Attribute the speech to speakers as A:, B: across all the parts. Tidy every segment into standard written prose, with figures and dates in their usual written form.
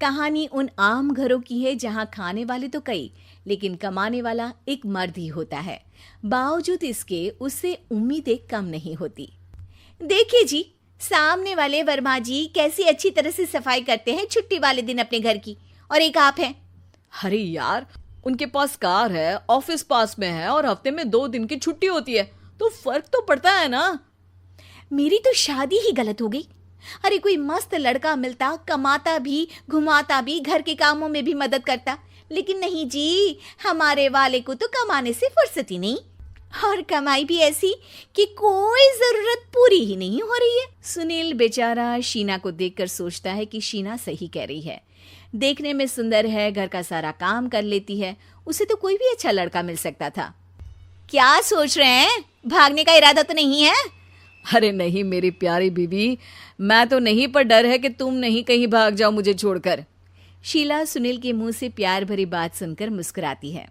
A: कहानी उन आम घरों की है जहां खाने वाले तो कई, लेकिन कमाने वाला एक मर्द ही होता है। बावजूद इसके उससे उम्मीदें कम नहीं होती। देखिए जी, सामने वाले वर्मा जी कैसी अच्छी तरह से सफाई करते हैं छुट्टी वाले दिन अपने घर की, और एक आप हैं।
B: अरे यार, उनके पास कार है, ऑफिस पास में है और हफ्ते में 2 दिन की छुट्टी होती है, तो फर्क तो पड़ता है ना।
A: मेरी तो शादी ही गलत हो गई। अरे कोई मस्त लड़का मिलता, कमाता भी, घुमाता भी, घर के कामों में भी मदद करता, लेकिन नहीं जी, हमारे वाले को तो कमाने से फुर्सत ही नहीं, और कमाई भी ऐसी कि कोई जरूरत पूरी ही नहीं हो रही है। सुनील बेचारा शीना को देखकर सोचता है कि शीना सही कह रही है। देखने में सुंदर है, घर का सारा काम कर लेती है, उसे तो कोई भी अच्छा लड़का मिल सकता था। क्या सोच रहे हैं? भागने का इरादा तो नहीं है?
B: अरे नहीं मेरी प्यारी बीवी, मैं तो नहीं, पर डर है कि तुम नहीं कहीं भाग जाओ मुझे छोड़कर।
A: शीला सुनील के मुंह से प्यार भरी बात सुनकर मुस्कुराती है।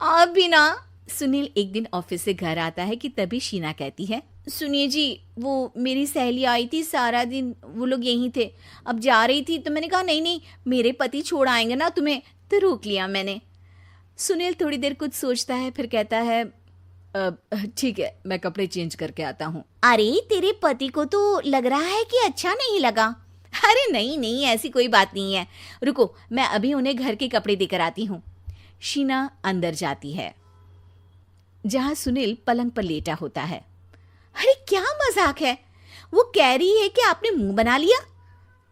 A: आप भी ना। सुनील एक दिन ऑफिस से घर आता है कि तभी शीना कहती है, सुनिए जी, वो मेरी सहेली आई थी, सारा दिन वो लोग यहीं थे, अब जा रही थी तो मैंने कहा नहीं नहीं, मेरे पति छोड़ आएंगे ना तुम्हें, तो रोक लिया मैंने। सुनील थोड़ी देर कुछ सोचता है, फिर कहता है,
B: ठीक है, मैं कपड़े चेंज करके आता हूँ।
A: अरे तेरे पति को तो लग रहा है कि अच्छा नहीं लगा। अरे नहीं नहीं, ऐसी कोई बात नहीं है, रुको मैं अभी उन्हें घर के कपड़े देकर आती हूँ। शीना अंदर जाती है जहां सुनील पलंग पर लेटा होता है। अरे क्या मजाक है, वो कह रही है कि आपने मुंह बना लिया।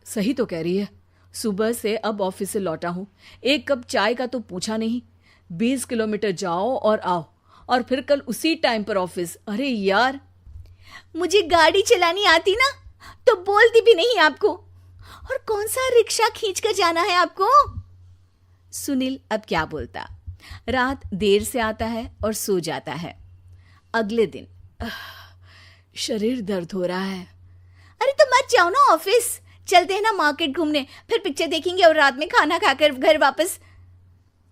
B: सही तो कह रही है, सुबह से अब ऑफिस से लौटा हूँ, एक कप चाय का तो पूछा नहीं, 20 किलोमीटर जाओ और आओ, और फिर कल उसी टाइम पर ऑफिस। अरे यार,
A: मुझे गाड़ी चलानी आती ना तो बोलती भी नहीं आपको, और कौन सा रिक्शा खींच कर जाना है आपको। सुनील अब क्या बोलता। रात देर से आता है और सो जाता है। अगले दिन
B: शरीर दर्द हो रहा है।
A: अरे तो मत जाओ ना ऑफिस, चलते हैं ना मार्केट घूमने, फिर पिक्चर देखेंगे और रात में खाना खाकर घर वापस।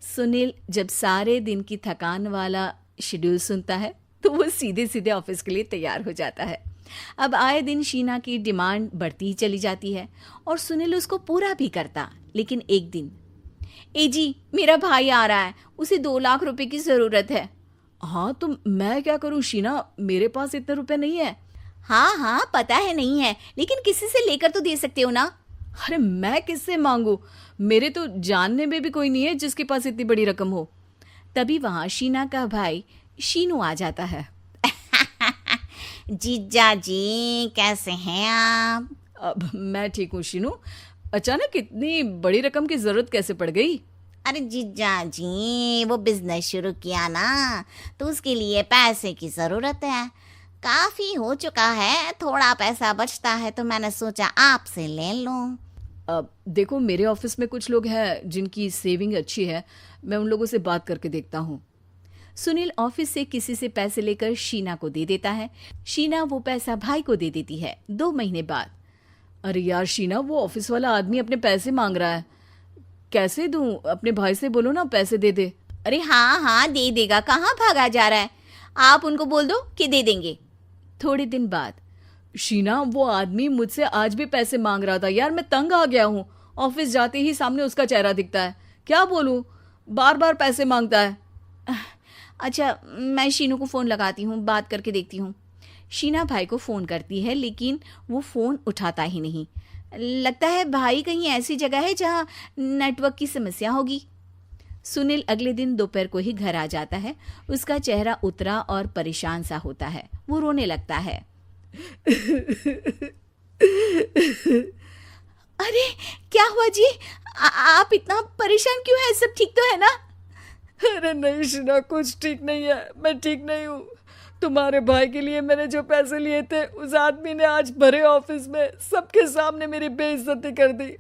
A: सुनील जब सारे दिन की थकान वाला शेड्यूल सुनता है तो वो सीधे सीधे ऑफिस के लिए तैयार हो जाता है। अब आए दिन शीना की डिमांड बढ़ती ही चली जाती है और सुनील उसको पूरा भी करता। लेकिन एक दिन, ए जी मेरा भाई आ रहा है, उसे 2 लाख रुपए की जरूरत है।
B: हाँ तो मैं क्या करूं शीना, मेरे पास इतने रुपए नहीं है।
A: हाँ हाँ पता है नहीं है, लेकिन किसी से लेकर तो दे सकते हो ना।
B: अरे मैं किससे मांगू, मेरे तो जानने में भी कोई नहीं है जिसके पास इतनी बड़ी रकम हो।
A: तभी वहां शीना का भाई शीनू आ जाता है। जीजा जी कैसे हैं आप?
B: अब मैं ठीक हूँ शीनू, अचानक इतनी बड़ी रकम की जरूरत कैसे पड़ गई?
A: अरे जीजा जी, वो बिजनेस शुरू किया ना, तो उसके लिए पैसे की जरूरत है, काफी हो चुका है, थोड़ा पैसा बचता है तो मैंने सोचा आपसे ले लूं।
B: अब देखो, मेरे ऑफिस में कुछ लोग हैं जिनकी सेविंग अच्छी है, मैं उन लोगों से बात करके देखता हूँ।
A: सुनील ऑफिस से किसी से पैसे लेकर शीना को दे देता है। शीना वो पैसा भाई को दे देती है 2 महीने बाद।
B: अरे यार शीना, वो ऑफिस वाला आदमी अपने पैसे मांग रहा है, कैसे दूं? अपने भाई से बोलो ना पैसे दे दे।
A: अरे हाँ हाँ दे देगा, कहाँ भागा जा रहा है, आप उनको बोल दो कि दे देंगे। थोड़े दिन बाद,
B: शीना वो आदमी मुझसे आज भी पैसे मांग रहा था यार, मैं तंग आ गया हूँ, ऑफिस जाते ही सामने उसका चेहरा दिखता है, क्या बोलूं, बार बार पैसे मांगता है।
A: अच्छा मैं शीनू को फ़ोन लगाती हूँ, बात करके देखती हूँ। शीना भाई को फ़ोन करती है लेकिन वो फ़ोन उठाता ही नहीं। लगता है भाई कहीं ऐसी जगह है जहाँ नेटवर्क की समस्या होगी। सुनील अगले दिन दोपहर को ही घर आ जाता है। उसका चेहरा उतरा और परेशान सा होता है, वो रोने लगता है। अरे क्या हुआ जी, आप इतना परेशान क्यों हैं? सब ठीक तो है ना?
B: अरे नहीं शीना, कुछ ठीक नहीं है, मैं ठीक नहीं हूँ। तुम्हारे भाई के लिए मैंने जो पैसे लिए थे, उस आदमी ने आज भरे ऑफिस में सबके सामने मेरी बेइज्जती कर दी।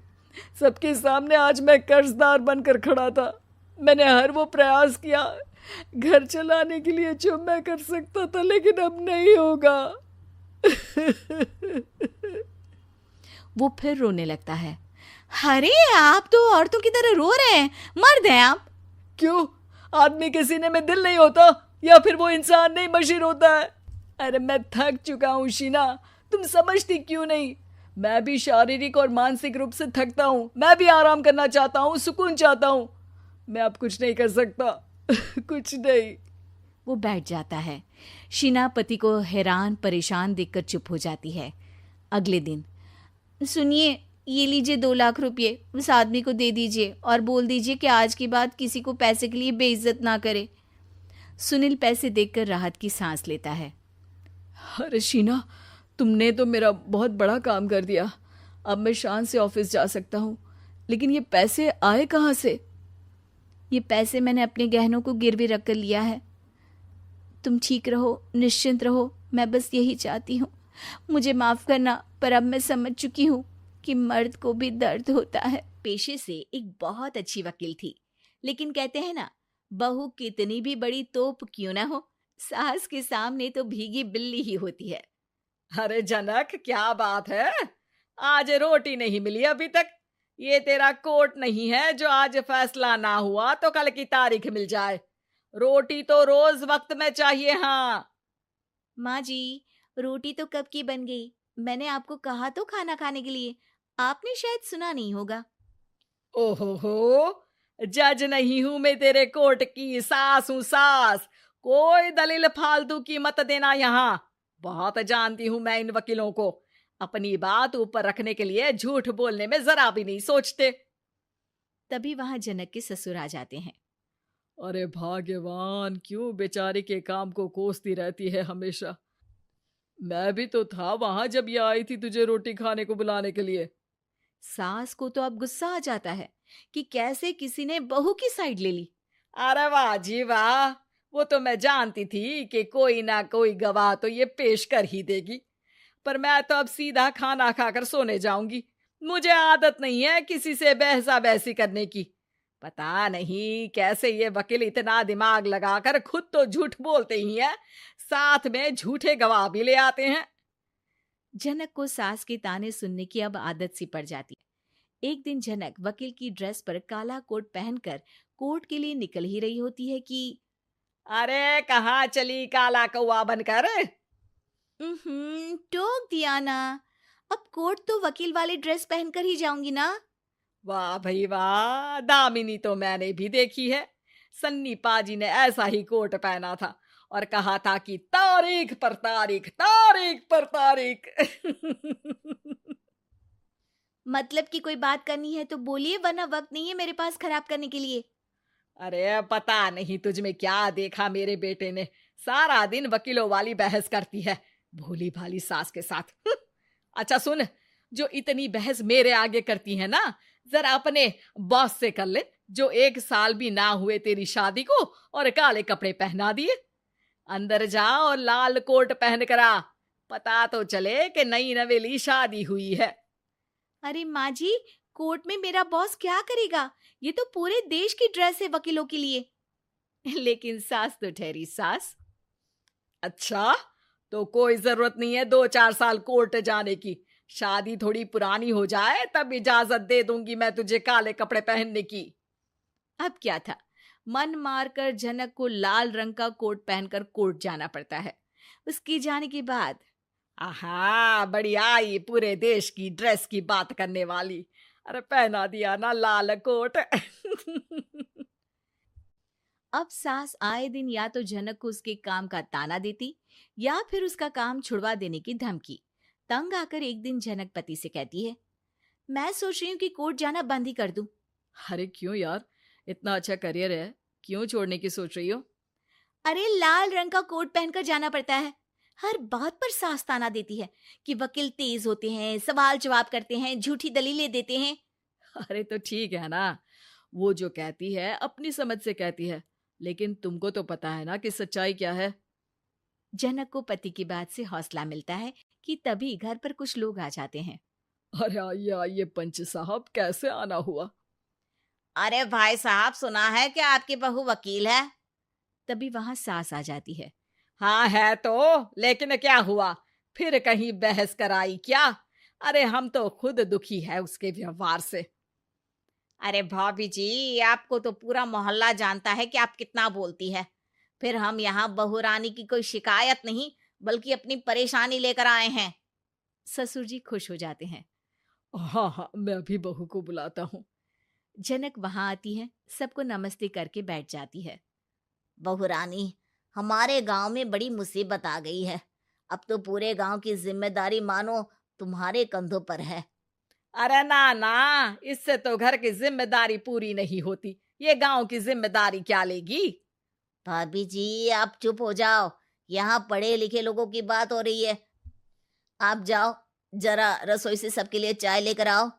B: सबके सामने आज मैं कर्जदार बनकर खड़ा था। मैंने हर वो प्रयास किया घर चलाने के लिए जो मैं कर सकता था, लेकिन अब नहीं होगा।
A: वो फिर रोने लगता है। अरे आप तो औरतों की तरह रो रहे हैं, मर्द हैं आप।
B: क्यों, आदमी के सीने में दिल नहीं होता, या फिर वो इंसान नहीं मशीन होता है? अरे मैं थक चुका हूँ शीना, तुम समझती क्यों नहीं? मैं भी शारीरिक और मानसिक रूप से थकता हूँ, मैं भी आराम करना चाहता हूँ, सुकून चाहता हूँ। मैं अब कुछ नहीं कर सकता। कुछ नहीं।
A: वो बैठ जाता है। शीना पति को हैरान परेशान देखकर चुप हो जाती है। अगले दिन, सुनिए, ये लीजिए 2 लाख रुपए, उस आदमी को दे दीजिए और बोल दीजिए कि आज के बाद किसी को पैसे के लिए बेइज्जत ना करे। सुनील पैसे देखकर राहत की सांस लेता है।
B: अरे शीना, तुमने तो मेरा बहुत बड़ा काम कर दिया। अब मैं शान से ऑफिस जा सकता हूँ। लेकिन ये पैसे आए कहाँ से?
A: ये पैसे मैंने अपने गहनों को गिरवी रख कर लिया है। तुम ठीक रहो, निश्चिंत रहो, मैं बस यही चाहती हूँ। मुझे माफ करना, पर अब मैं समझ चुकी हूँ कि मर्द को भी दर्द होता है। पेशे से एक बहुत अच्छी वकील थी, लेकिन कहते हैं ना, बहू कितनी भी बड़ी तोप क्यों ना हो, सास के सामने तो भीगी बिल्ली ही होती है।
B: अरे जनक, क्या बात है? आज रोटी नहीं मिली अभी तक। ये तेरा कोर्ट नहीं है जो आज फैसला ना हुआ तो कल की तारीख मिल जाए। रोटी तो रोज वक्त में चाहिए। हाँ
A: माँ जी, रोटी तो कब की बन गई। मैंने आपको कहा तो खाना खाने के लिए, आपने शायद सुना नहीं होगा।
B: ओहो, जज नहीं हूं मैं तेरे कोर्ट की, सास हूं सास। कोई दलील फालतू की मत देना यहाँ। बहुत जानती हूं मैं इन वकीलों को। अपनी बात ऊपर रखने के लिए झूठ बोलने में जरा भी नहीं सोचते।
A: तभी वहां जनक के ससुर आ जाते हैं।
B: अरे भाग्यवान, क्यों बेचारी के काम को कोसती रहती है हमेशा। मैं भी तो था वहां जब ये आई थी तुझे रोटी खाने को बुलाने के लिए।
A: सास को तो अब गुस्सा आ जाता है कि कैसे किसी ने बहू की साइड ले ली।
B: अरे वाह जी वाह, वो तो मैं जानती थी कि कोई ना कोई गवाह तो ये पेश कर ही देगी। पर मैं तो अब सीधा खाना खाकर सोने जाऊंगी। मुझे आदत नहीं है किसी से बहसा बहसी करने की। पता नहीं कैसे ये वकील इतना दिमाग लगाकर खुद तो झूठ बोलते ही हैं, साथ में झूठे गवाह भी ले आते हैं।
A: जनक को सास के ताने सुनने की अब आदत सी पड़ जाती है। एक दिन जनक वकील की ड्रेस पर काला कोट पहनकर कोर्ट के लिए निकल ही रही होती है कि
B: अरे कहाँ चली काला कौवा बनकर?
A: टोक दिया ना। अब कोर्ट तो वकील वाली ड्रेस पहनकर ही जाऊंगी ना।
B: वाह भाई वाह, दामिनी तो मैंने भी देखी है। सन्नी पाजी ने ऐसा ही कोट पहना था और कहा था कि तारीख पर तारीख, तारीख पर तारीख।
A: मतलब कि कोई बात करनी है तो बोलिए, वरना वक्त नहीं है मेरे पास खराब करने के लिए।
B: अरे पता नहीं तुझ में क्या देखा मेरे बेटे ने, सारा दिन वकीलों वाली बहस करती है, भोली भाली सास के साथ। अच्छा सुन, जो इतनी बहस मेरे आगे करती है ना, जरा अपने बॉस से कर ले, जो 1 साल भी ना हुए तेरी शादी को और काले कपड़े पहना दिए। अंदर जा और लाल कोट पहन कर आ, पता तो चले कि नई नवेली शादी हुई है।
A: अरे माँ जी, कोर्ट में मेरा बॉस क्या करेगा? ये तो पूरे देश की ड्रेस है वकीलों के लिए। लेकिन सास तो ठहरी सास।
B: अच्छा, तो कोई जरूरत नहीं है 2-4 साल कोर्ट जाने की। शादी थोड़ी पुरानी हो जाए तब इजाजत दे दूंगी मैं तुझे काले कपड़े पहनने की।
A: अब क्या था, मन मारकर जनक को लाल रंग का कोट पहनकर कोर्ट जाना पड़ता है। उसके जाने के बाद
B: आहा, बढ़िया, ये पूरे देश की ड्रेस की बात करने वाली। अरे पहना दिया ना लाल कोट।
A: अब सास आए दिन या तो जनक को उसके काम का ताना देती या फिर उसका काम छुड़वा देने की धमकी। तंग आकर एक दिन जनक पति से कहती है, मैं सोच रही हूँ कि कोर्ट जाना बंद ही कर दूं।
B: अरे क्यों यार, इतना अच्छा करियर है, क्यों छोड़ने की सोच रही हो?
A: अरे लाल रंग का कोट पहनकर जाना पड़ता है। हर बात पर सास ताना देती है कि वकील तेज होते हैं, सवाल जवाब करते हैं, झूठी दलीलें देते हैं।
B: अरे तो ठीक है ना, वो जो कहती है अपनी समझ से कहती है, लेकिन तुमको तो पता है ना कि सच्चाई क्या है।
A: जनक को पति की बात से हौसला मिलता है कि तभी घर पर कुछ लोग आ जाते हैं।
B: अरे आइए पंच साहब, कैसे आना हुआ?
A: अरे भाई साहब, सुना है कि आपकी बहू वकील है। तभी वहां सास आ जाती है।
B: हाँ है तो, लेकिन क्या हुआ, फिर कहीं बहस कराई क्या? अरे हम तो खुद दुखी है उसके व्यवहार से।
A: अरे भाभी जी, आपको तो पूरा मोहल्ला जानता है कि आप कितना बोलती है। फिर हम यहाँ बहू रानी की कोई शिकायत नहीं, बल्कि अपनी परेशानी लेकर आए हैं। ससुर जी खुश हो जाते हैं।
B: हाँ हाँ, मैं अभी बहू को बुलाता हूँ।
A: जनक वहां आती है, सबको नमस्ते करके बैठ जाती है।
C: बहू रानी, हमारे गांव में बड़ी मुसीबत आ गई है। अब तो पूरे गांव की जिम्मेदारी मानो तुम्हारे कंधों पर है।
B: अरे ना ना, इससे तो घर की जिम्मेदारी पूरी नहीं होती। ये गांव की जिम्मेदारी क्या लेगी?
C: भाभी जी, आप चुप हो जाओ। यहाँ पढ़े लिखे लोगों की बात हो रही है। आप जाओ, जरा रसोई से सबके लिए चाय लेकर आओ।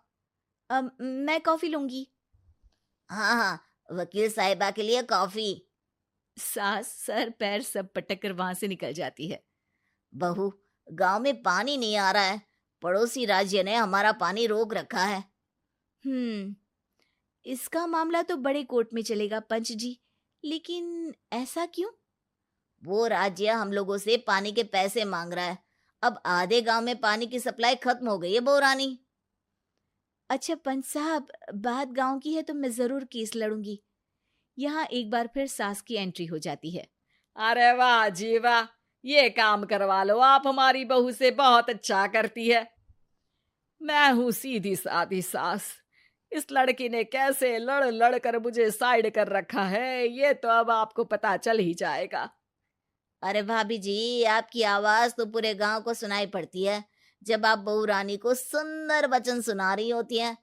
A: मैं कॉफी लूंगी।
C: हाँ हाँ, वकील साहिबा के लिए कॉफी।
A: सास सर पैर सब पटक कर वहां से निकल जाती है।
C: बहू, गांव में पानी नहीं आ रहा है। पड़ोसी राज्य ने हमारा पानी रोक रखा है।
A: हम्म, इसका मामला तो बड़े कोर्ट में चलेगा पंच जी, लेकिन ऐसा क्यों?
C: वो राज्य हम लोगों से पानी के पैसे मांग रहा है। अब आधे गांव में पानी की सप्लाई खत्म हो गई है बहू रानी।
A: अच्छा पंच साहब, बात गांव की है तो मैं जरूर केस लड़ूंगी। यहाँ एक बार फिर सास की एंट्री हो जाती है।
B: अरे वाह जी वाह, ये काम करवा लो आप हमारी बहू से, बहुत अच्छा करती है। मैं हूं सीधी सादी सास। इस लड़की ने कैसे लड़ लड़ कर मुझे साइड कर रखा है, ये तो अब आपको पता चल ही जाएगा।
C: अरे भाभी जी, आपकी आवाज तो पूरे गांव को सुनाई पड़ती है जब आप बहू रानी को सुंदर वचन सुना रही होती हैं।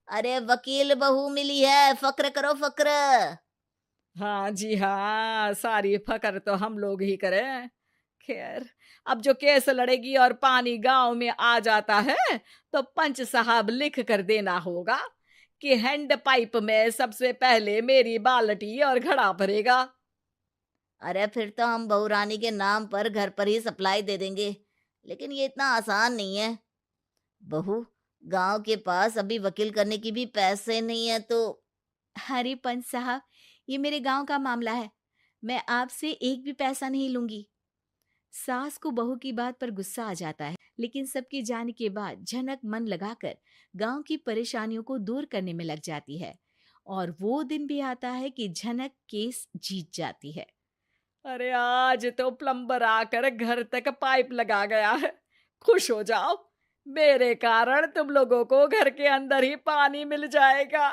C: अरे वकील बहू मिली है, फक्र करो फक्र।
B: हाँ जी हाँ, सारी फकर तो हम लोग ही करें। खैर, अब जो केस लड़ेगी और पानी गांव में आ जाता है तो पंच साहब लिख कर देना होगा कि हैंड पाइप में सबसे पहले मेरी बाल्टी और घड़ा भरेगा।
C: अरे फिर तो हम बहू रानी के नाम पर घर पर ही सप्लाई दे देंगे, लेकिन ये इतना आसान नहीं है। बहू, गांव के पास अभी वकील करने की भी पैसे नहीं है तो।
A: अरे पंच साहब, ये मेरे गांव का मामला है, मैं आपसे एक भी पैसा नहीं लूंगी। सास को बहू की बात पर गुस्सा आ जाता है, लेकिन सबके जाने के बाद झनक मन लगाकर गांव की परेशानियों को दूर करने में लग जाती है। और वो दिन भी आता है कि झनक केस जीत जाती है।
B: अरे आज तो प्लम्बर आकर घर तक पाइप लगा गया है। खुश हो जाओ, मेरे कारण तुम लोगों को घर के अंदर ही पानी मिल जाएगा।